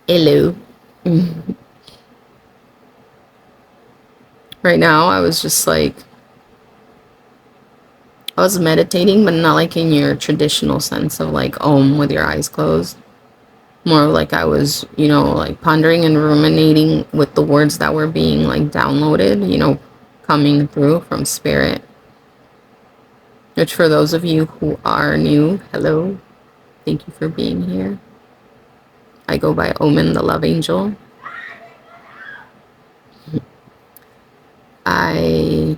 Hello. Right now, I was just like, I was meditating, but not like in your traditional sense of like Om with your eyes closed. More like I was, like pondering and ruminating with the words that were being like downloaded, coming through from spirit. Which for those of you who are new, hello. Thank you for being here. I go by Omen, the love angel. I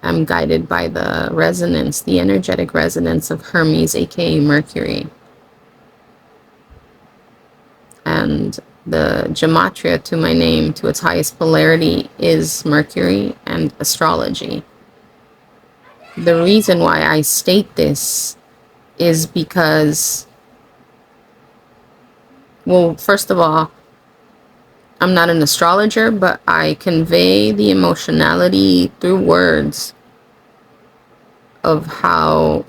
am guided by the resonance, the energetic resonance of Hermes, aka Mercury. And the gematria to my name, to its highest polarity, is Mercury and astrology. The reason why I state this is because, well, first of all, I'm not an astrologer, but I convey the emotionality through words of how,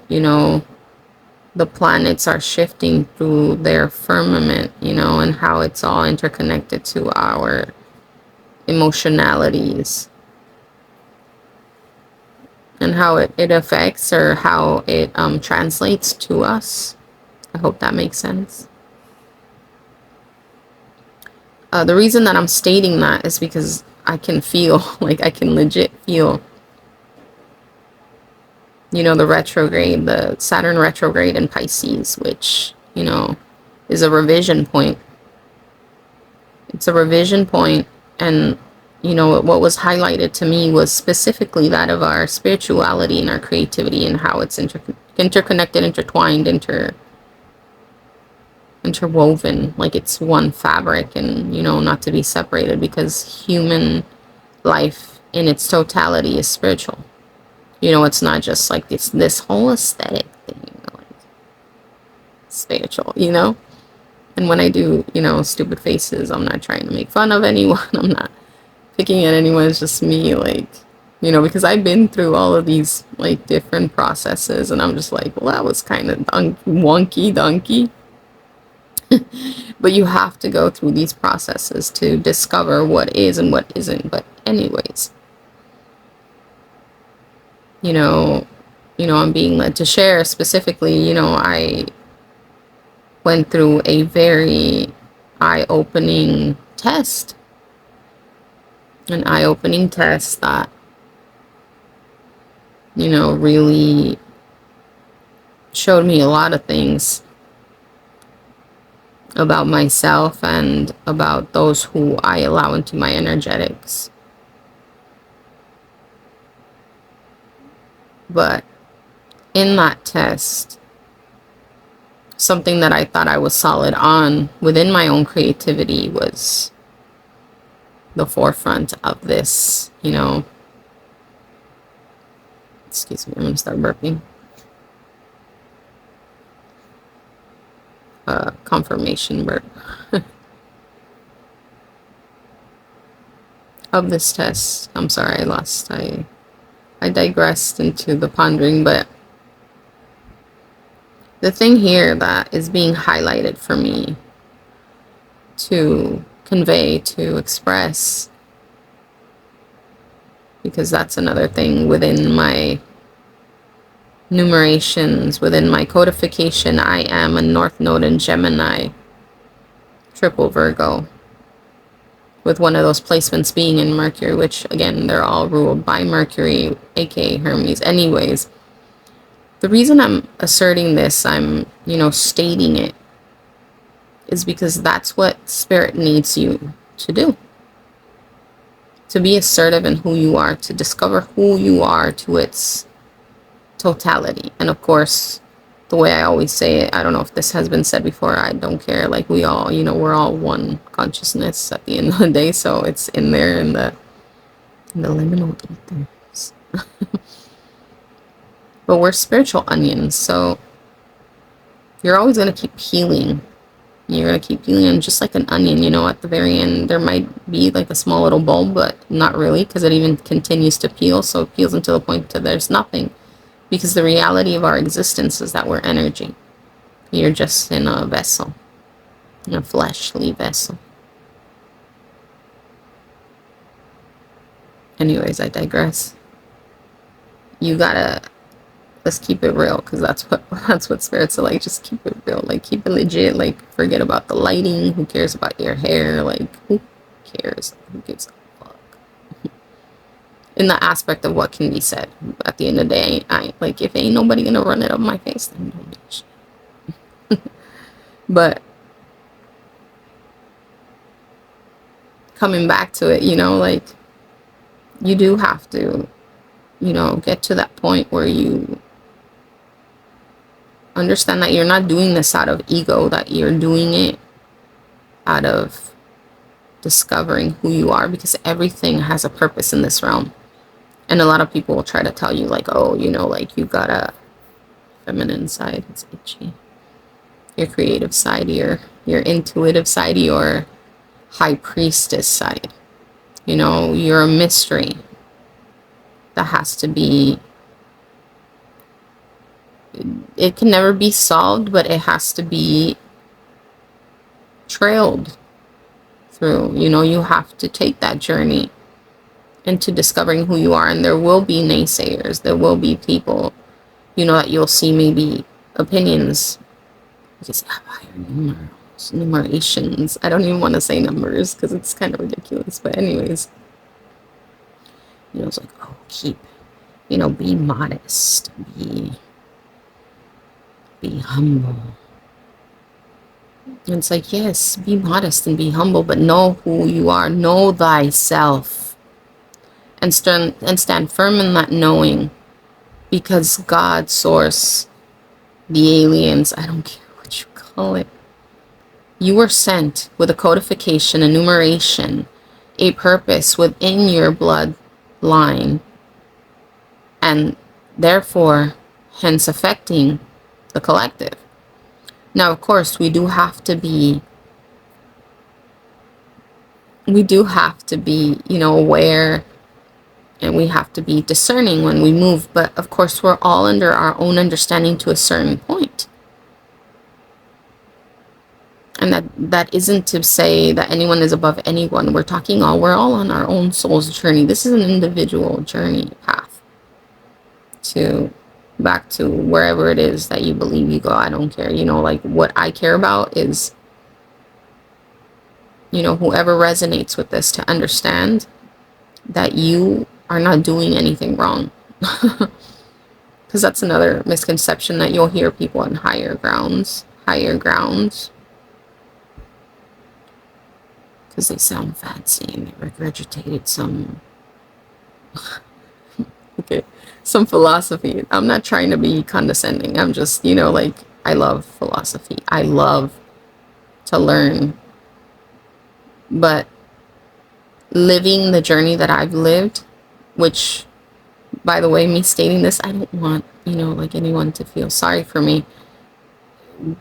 the planets are shifting through their firmament, and how it's all interconnected to our emotionalities and how it affects or how it translates to us. I hope that makes sense. The reason that I'm stating that is because I can feel, like I can legit feel, the retrograde, the Saturn retrograde in Pisces, which, is a revision point. It's a revision point, and, what was highlighted to me was specifically that of our spirituality and our creativity and how it's interconnected, intertwined, interwoven, like it's one fabric, and, not to be separated, because human life in its totality is spiritual. It's not just like this whole aesthetic thing, like spiritual, And when I do, stupid faces, I'm not trying to make fun of anyone. I'm not picking at anyone. It's just me, like, because I've been through all of these, like, different processes, and I'm just like, well, that was kind of wonky, donkey. But you have to go through these processes to discover what is and what isn't. But anyways, I'm being led to share specifically, I went through a very eye-opening test. An eye-opening test that, really showed me a lot of things about myself and about those who I allow into my energetics. But in that test, something that I thought I was solid on within my own creativity was the forefront of this, excuse me, I'm gonna start burping. Confirmation burp. Of this test. I'm sorry, I digressed into the pondering, but the thing here that is being highlighted for me to convey, to express, because that's another thing within my numerations, within my codification. I am a North Node in Gemini, triple Virgo, with one of those placements being in Mercury, which again, they're all ruled by Mercury, aka Hermes. Anyways, the reason I'm asserting this, I'm, stating it, is because that's what Spirit needs you to do. To be assertive in who you are, to discover who you are to its totality. And of course, the way I always say it, I don't know if this has been said before, I don't care. Like, we all, we're all one consciousness at the end of the day. So it's in there in the liminal ethers. But we're spiritual onions, so you're always going to keep peeling. You're going to keep peeling, and just like an onion, at the very end, there might be like a small little bulb, but not really, because it even continues to peel. So it peels until the point that there's nothing, because the reality of our existence is that we're energy. You're just in a vessel, in a fleshly vessel. Anyways, I digress. You gotta, let's keep it real, because that's what spirits are like. Just keep it real, like keep it legit. Like forget about the lighting. Who cares about your hair? Like who cares? Who gives a fuck? In the aspect of what can be said. At the end of the day, I like, if ain't nobody gonna run it up my face, then don't do shit. But coming back to it, you know, like you do have to, you know, get to that point where you understand that you're not doing this out of ego, that you're doing it out of discovering who you are, because everything has a purpose in this realm. And a lot of people will try to tell you like, oh, you know, like you got a feminine side, it's itchy, your creative side, your intuitive side, your high priestess side, you know, you're a mystery that has to be, it can never be solved, but it has to be trailed through. You know, you have to take that journey into discovering who you are. And there will be naysayers, there will be people, you know, that you'll see maybe opinions because have higher numerations. I don't even want to say numbers because it's kind of ridiculous, but anyways, you know, it's like, oh, keep, you know, be modest, be humble. And it's like, yes, be modest and be humble, but know who you are, know thyself, and stand firm in that knowing, because God, source, the aliens, I don't care what you call it, you were sent with a codification, a numeration, a purpose within your bloodline, and therefore, hence affecting the collective. Now, of course, we do have to be, you know, aware, and we have to be discerning when we move. But of course, we're all under our own understanding to a certain point. And that isn't to say that anyone is above anyone. We're all on our own soul's journey. This is an individual journey path to back to wherever it is that you believe you go. I don't care. You know, like what I care about is, you know, whoever resonates with this, to understand that you are not doing anything wrong. Because that's another misconception that you'll hear people on higher grounds, because they sound fancy and they regurgitated some okay, some philosophy. I'm not trying to be condescending. I'm just, you know, like, I love philosophy. I love to learn. But living the journey that I've lived, which, by the way, me stating this, I don't want, you know, like anyone to feel sorry for me.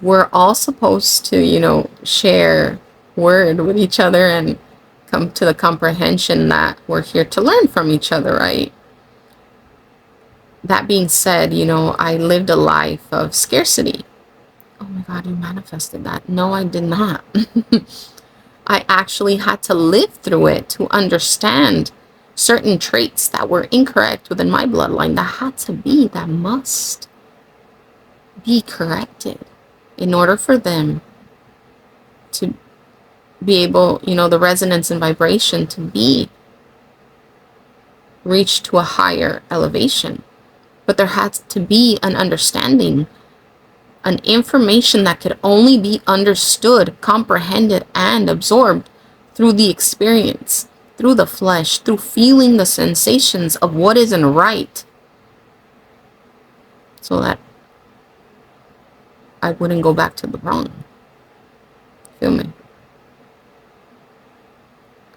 We're all supposed to, you know, share word with each other and come to the comprehension that we're here to learn from each other, right? That being said, you know, I lived a life of scarcity. Oh my God, you manifested that. No, I did not. I actually had to live through it to understand certain traits that were incorrect within my bloodline, that must be corrected in order for them to be able, you know, the resonance and vibration to be reached to a higher elevation. But there had to be an understanding, an information that could only be understood, comprehended, and absorbed through the experience, through the flesh, through feeling the sensations of what isn't right, so that I wouldn't go back to the wrong. Feel me?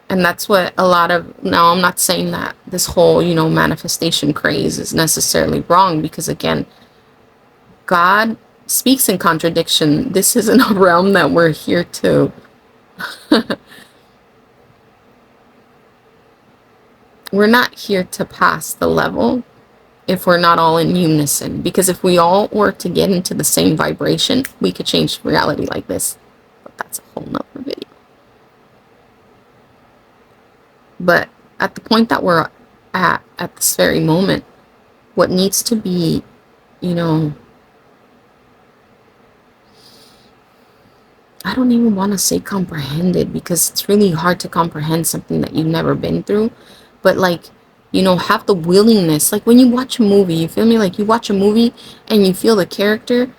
And that's what a lot of, now I'm not saying that this whole, you know, manifestation craze is necessarily wrong, because again, God speaks in contradiction. This isn't a realm that we're here to we're not here to pass the level if we're not all in unison. Because if we all were to get into the same vibration, we could change reality like this. But that's a whole nother video. But at the point that we're at this very moment. What needs to be, you know, I don't even want to say comprehended, because it's really hard to comprehend something that you've never been through. But like, you know, have the willingness. Like when you watch a movie, you feel me? Like you watch a movie and you feel the character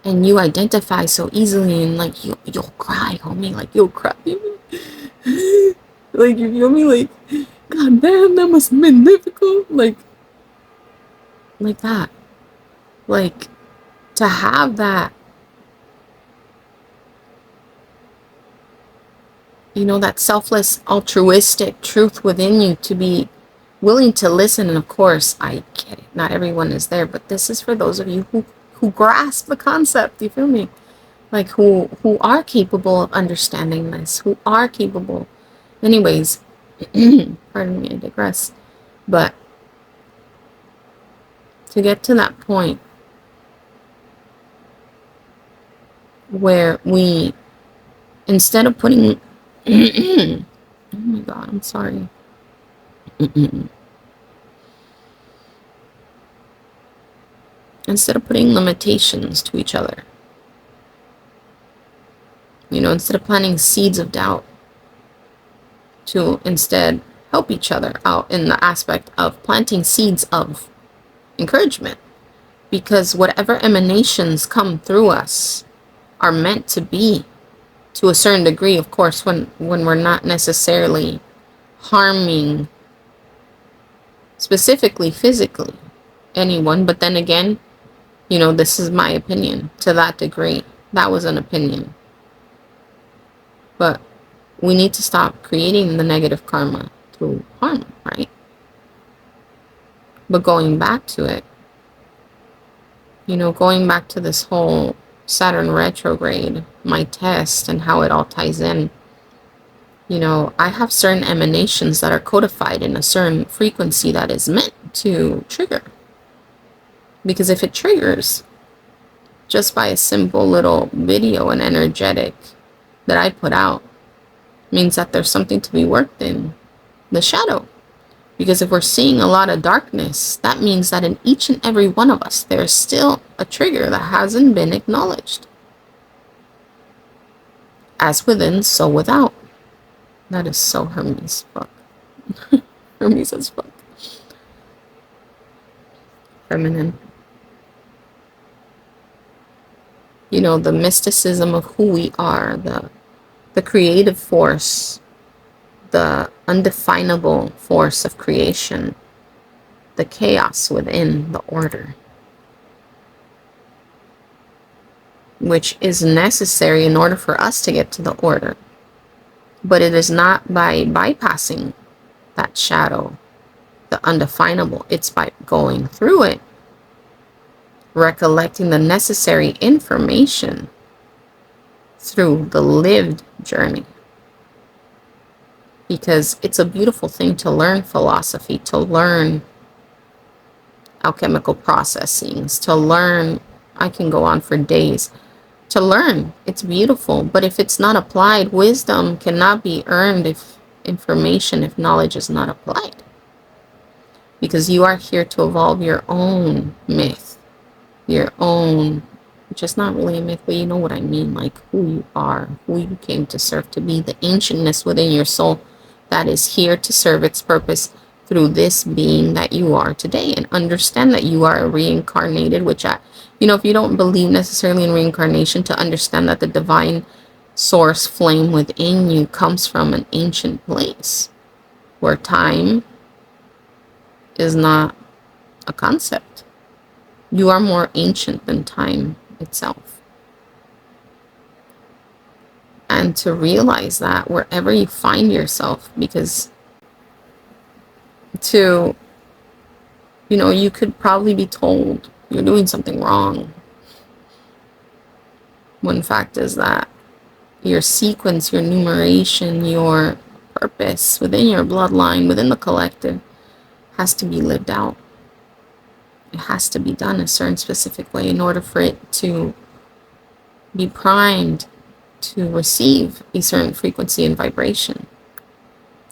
and you identify so easily, and like you'll cry, homie. Like you'll cry. Like you feel me? Like, god damn, that must have been difficult. Like that. Like to have that, you know, that selfless, altruistic truth within you, to be willing to listen. And of course, I get it, not everyone is there, but this is for those of you who grasp the concept, you feel me? Like who are capable of understanding this, who are capable. Anyways, pardon me, I digress. But to get to that point where we, instead of putting oh my god, I'm sorry. Instead of putting limitations to each other, you know, instead of planting seeds of doubt, to instead help each other out in the aspect of planting seeds of encouragement. Because whatever emanations come through us are meant to be, to a certain degree, of course, when we're not necessarily harming specifically physically anyone. But then again, you know, this is my opinion to that degree. That was an opinion. But we need to stop creating the negative karma through harm, right? But going back to it, you know, going back to this whole Saturn retrograde, my test, and how it all ties in, you know, I have certain emanations that are codified in a certain frequency that is meant to trigger. Because if it triggers just by a simple little video and energetic that I put out, means that there's something to be worked in the shadow. Because if we're seeing a lot of darkness, that means that in each and every one of us, there's still a trigger that hasn't been acknowledged. As within, so without. That is so Hermes fuck. Hermes as fuck. Feminine. You know, the mysticism of who we are, the creative force, the undefinable force of creation, the chaos within the order, which is necessary in order for us to get to the order. But it is not by bypassing that shadow, the undefinable. It's by going through it, recollecting the necessary information through the lived journey. Because it's a beautiful thing to learn philosophy, to learn alchemical processings, to learn, I can go on for days, to learn. It's beautiful, but if it's not applied, wisdom cannot be earned if knowledge is not applied. Because you are here to evolve your own myth, your own, which is not really a myth, but you know what I mean, like who you are, who you came to serve, to be the ancientness within your soul that is here to serve its purpose through this being that you are today. And understand that you are reincarnated, which you know, if you don't believe necessarily in reincarnation, to understand that the divine source flame within you comes from an ancient place where time is not a concept. You are more ancient than time itself. And to realize that wherever you find yourself, because you know, you could probably be told you're doing something wrong. One fact is that your sequence, your numeration, your purpose within your bloodline, within the collective, has to be lived out. It has to be done a certain specific way in order for it to be primed to receive a certain frequency and vibration.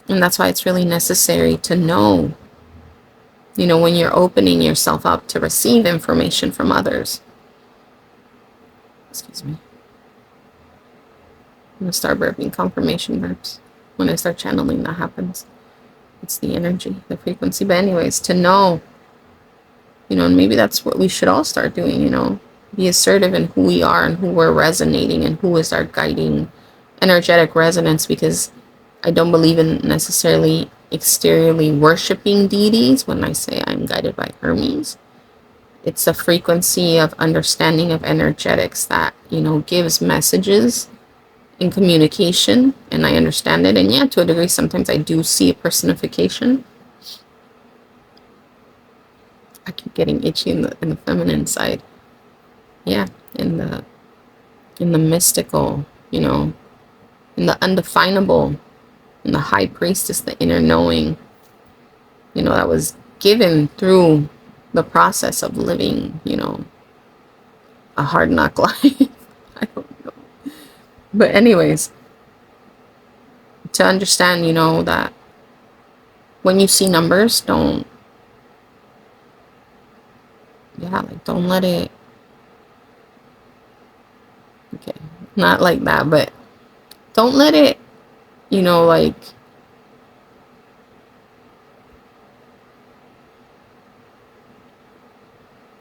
And that's why it's really necessary to know You know, when you're opening yourself up to receive information from others. Excuse me. I'm going to start burping confirmation verbs. When I start channeling, that happens. It's the energy, the frequency. But anyways, to know, you know, and maybe that's what we should all start doing, you know, be assertive in who we are and who we're resonating and who is our guiding energetic resonance, because I don't believe in necessarily exteriorly worshiping deities. When I say I'm guided by Hermes, it's a frequency of understanding of energetics that, you know, gives messages in communication, and I understand it. And yeah, to a degree, sometimes I do see a personification. I keep getting itchy in the feminine side. Yeah, in the mystical, you know, in the undefinable, in the high priestess, the inner knowing, you know, that was given through the process of living, you know, a hard knock life. I don't know. But anyways, to understand, you know, that when you see numbers, don't let it, okay, not like that, but don't let it, you know, like,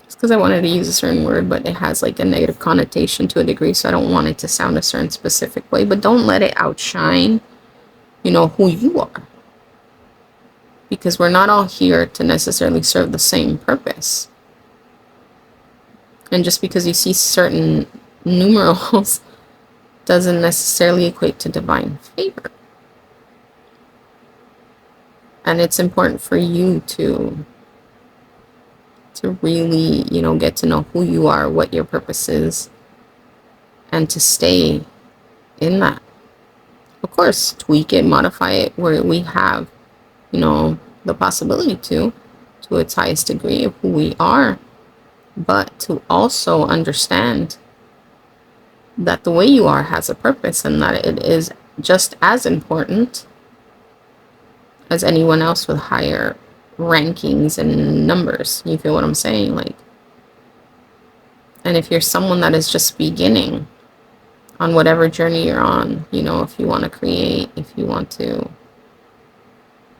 it's because I wanted to use a certain word, but it has like a negative connotation to a degree, so I don't want it to sound a certain specific way, but don't let it outshine, you know, who you are. Because we're not all here to necessarily serve the same purpose. And just because you see certain numerals doesn't necessarily equate to divine favor. And it's important for you to really, you know, get to know who you are, what your purpose is, and to stay in that. Of course, tweak it, modify it where we have, you know, the possibility to its highest degree of who we are, but to also understand that the way you are has a purpose, and that it is just as important as anyone else with higher rankings and numbers. You feel what I'm saying? Like, and if you're someone that is just beginning on whatever journey you're on, you know, if you want to create, if you want to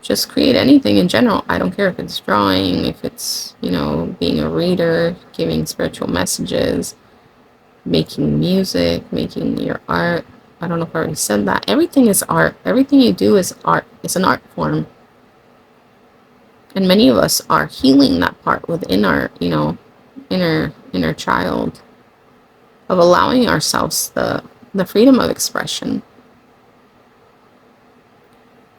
just create anything in general, I don't care if it's drawing, if it's, you know, being a reader, giving spiritual messages, making music, making your art. I don't know if I already said that. Everything is art. Everything you do is art. It's an art form. And many of us are healing that part within our, you know, inner child, of allowing ourselves the freedom of expression.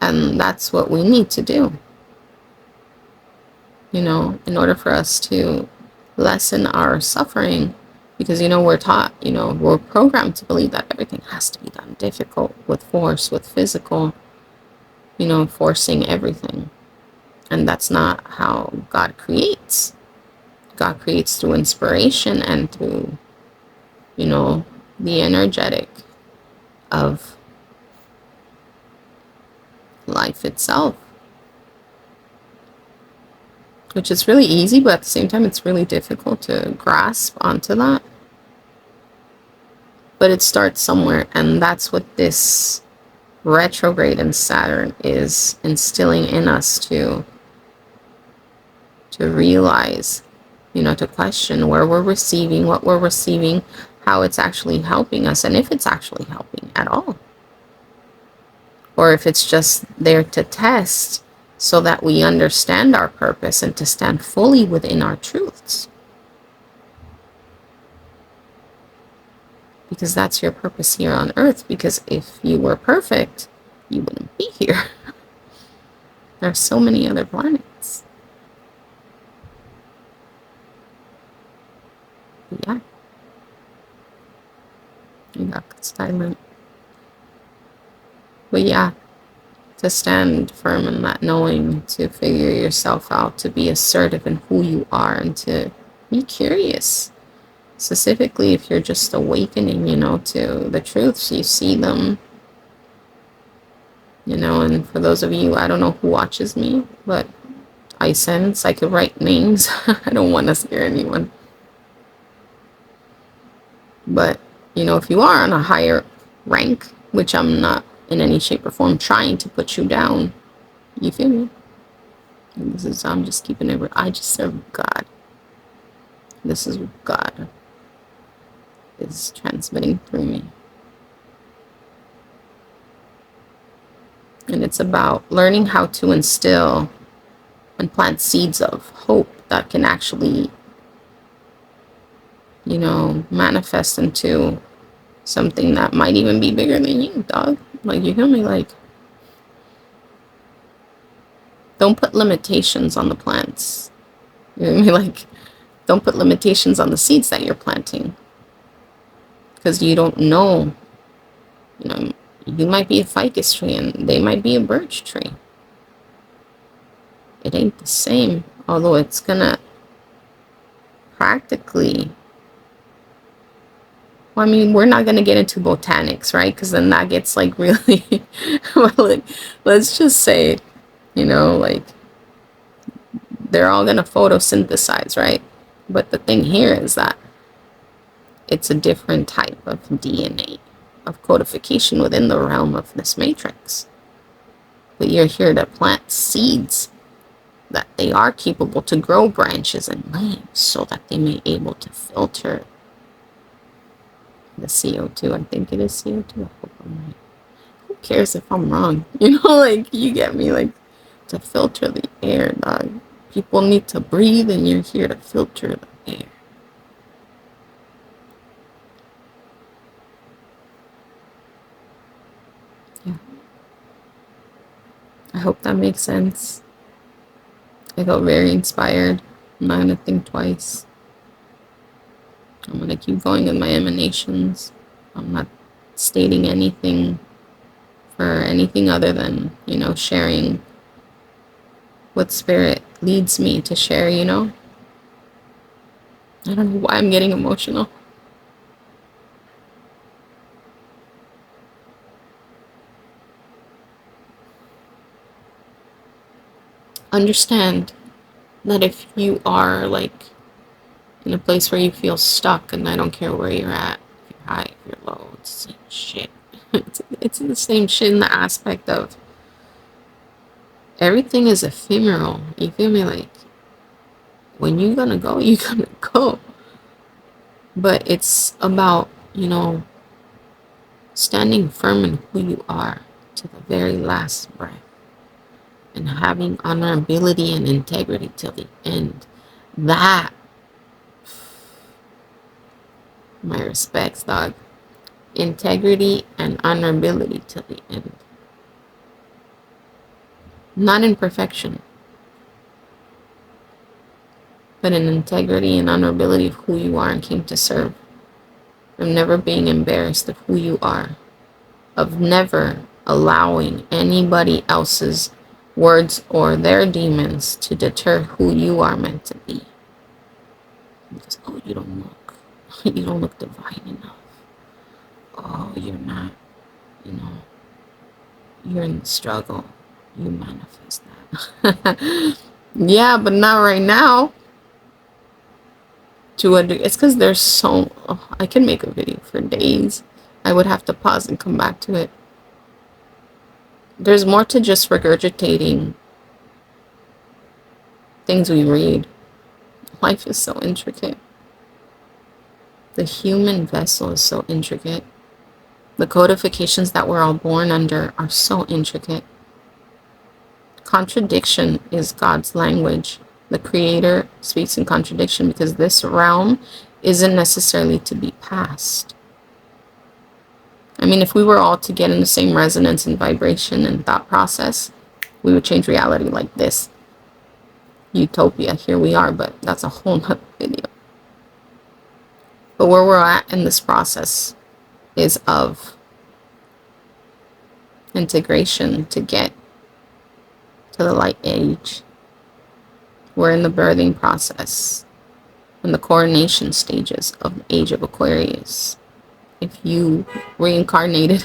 And that's what we need to do, you know, in order for us to lessen our suffering. Because, you know, we're taught, you know, we're programmed to believe that everything has to be done difficult, with force, with physical, you know, forcing everything. And that's not how God creates. God creates through inspiration and through, you know, the energetic of life itself. Which is really easy, but at the same time, it's really difficult to grasp onto that. But it starts somewhere, and that's what this retrograde in Saturn is instilling in us, to realize, you know, to question where we're receiving, what we're receiving, how it's actually helping us, and if it's actually helping at all. Or if it's just there to test so that we understand our purpose and to stand fully within our truths. Because that's your purpose here on Earth. Because if you were perfect, you wouldn't be here. There are so many other planets. Yeah. You got silent. But yeah, to stand firm in that knowing, to figure yourself out, to be assertive in who you are, and to be curious. Specifically, if you're just awakening, you know, to the truths, you see them, you know. And for those of you, I don't know who watches me, but I sense. I could write names. I don't want to scare anyone. But, you know, if you are on a higher rank, which I'm not in any shape or form trying to put you down, you feel me? And this is, I'm just keeping it, I just serve God. This is what God is transmitting through me. And it's about learning how to instill and plant seeds of hope that can actually, you know, manifest into something that might even be bigger than you, dog. Like, you feel me? Like, don't put limitations on the plants. You know what I mean? Like, don't put limitations on the seeds that you're planting. Because you don't know, you know, you might be a ficus tree and they might be a birch tree. It ain't the same, although it's gonna practically, well, I mean, we're not gonna get into botanics, right? Because then that gets like really, well, like, let's just say, you know, like, they're all gonna photosynthesize, right? But the thing here is that it's a different type of DNA, of codification within the realm of this matrix. But you're here to plant seeds that they are capable to grow branches and leaves so that they may be able to filter the CO2. I think it is CO2. I hope I'm right. Who cares if I'm wrong? You know, like, you get me? Like, to filter the air, dog. People need to breathe and you're here to filter the air. Yeah. I hope that makes sense. I felt very inspired. I'm not gonna think twice. I'm gonna keep going with my emanations. I'm not stating anything for anything other than, you know, sharing what spirit leads me to share, you know? I don't know why I'm getting emotional. Understand that if you are like in a place where you feel stuck, and I don't care where you're at, if you're high, if you're low, it's the same shit. It's the same shit in the aspect of everything is ephemeral. You feel me? Like, when you're gonna go, you're gonna go. But it's about, you know, standing firm in who you are to the very last breath. And having honorability and integrity till the end. That, my respects, dog. Integrity and honorability till the end. Not in perfection, but in integrity and honorability of who you are and came to serve. Of never being embarrassed of who you are. Of never allowing anybody else's words or their demons to deter who you are meant to be. Because, oh, you don't look divine enough. Oh, you're not, you know, you're in the struggle. You manifest that. Yeah, but not right now. It's because there's so, oh, I can make a video for days. I would have to pause and come back to it. There's more to just regurgitating things we read. Life is so intricate. The human vessel is so intricate. The codifications that we're all born under are so intricate. Contradiction is God's language. The Creator speaks in contradiction because this realm isn't necessarily to be passed. I mean, if we were all to get in the same resonance and vibration and thought process, we would change reality like this. Utopia, here we are, but that's a whole nother video. But where we're at in this process is of integration to get to the light age. We're in the birthing process and the coronation stages of the age of Aquarius. If you reincarnated,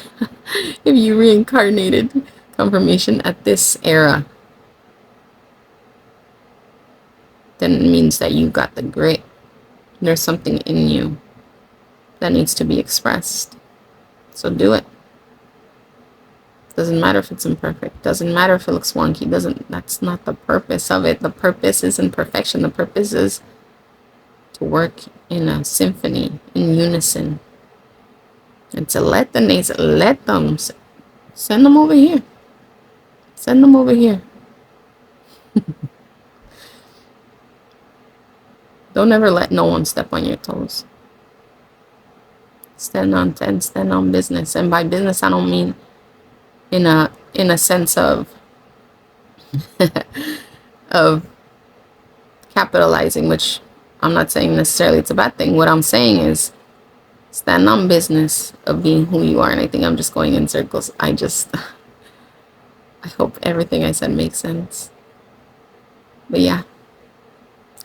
confirmation at this era, then it means that you got the grit. There's something in you that needs to be expressed. So do it. Doesn't matter if it's imperfect. Doesn't matter if it looks wonky. That's not the purpose of it. The purpose isn't perfection. The purpose is to work in a symphony, in unison. And to let them, send them over here. Send them over here. Don't ever let no one step on your toes. Stand on 10, stand on business. And by business, I don't mean in a sense of of capitalizing, which I'm not saying necessarily it's a bad thing. What I'm saying is stand on business of being who you are. And I think I'm just going in circles. I hope everything I said makes sense. But yeah,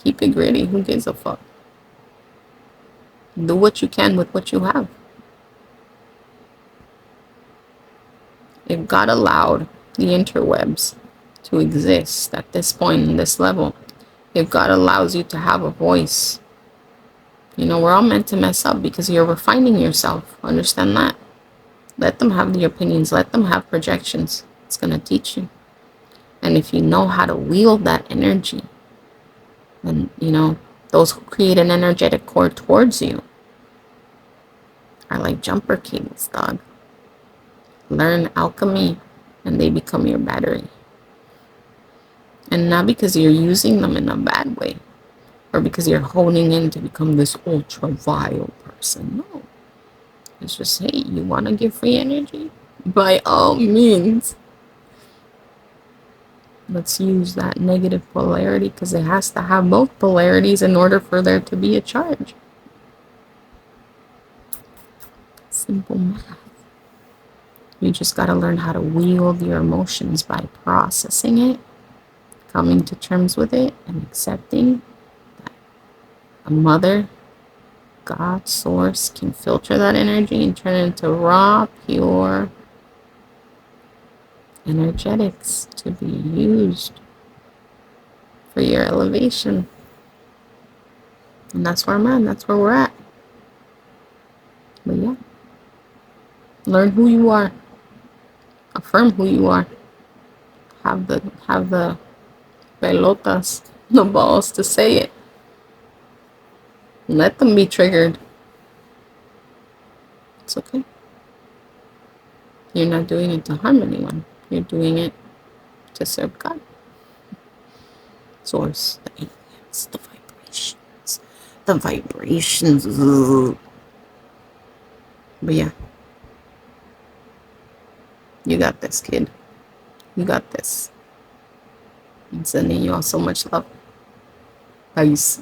keep it gritty. Who gives a fuck? Do what you can with what you have. If God allowed the interwebs to exist at this point in this level, if God allows you to have a voice, we're all meant to mess up because you're refining yourself. Understand that. Let them have the opinions. Let them have projections. It's going to teach you. And if you know how to wield that energy, then, those who create an energetic cord towards you are like jumper kings, dog. Learn alchemy and they become your battery. And not because you're using them in a bad way or because you're honing in to become this ultra vile person. No. It's just, hey, you want to give free energy? By all means. Let's use that negative polarity because it has to have both polarities in order for there to be a charge. Simple math. You just got to learn how to wield your emotions by processing it, coming to terms with it, and accepting that a mother, God, source can filter that energy and turn it into raw, pure energetics to be used for your elevation. And that's where I'm at. That's where we're at. But yeah, learn who you are. Affirm who you are. Have the pelotas, the balls to say it. Let them be triggered. It's okay. You're not doing it to harm anyone. You're doing it to serve God. Source, the aliens, the vibrations. The vibrations. But yeah. You got this, kid. You got this. I'm sending you all so much love. Peace.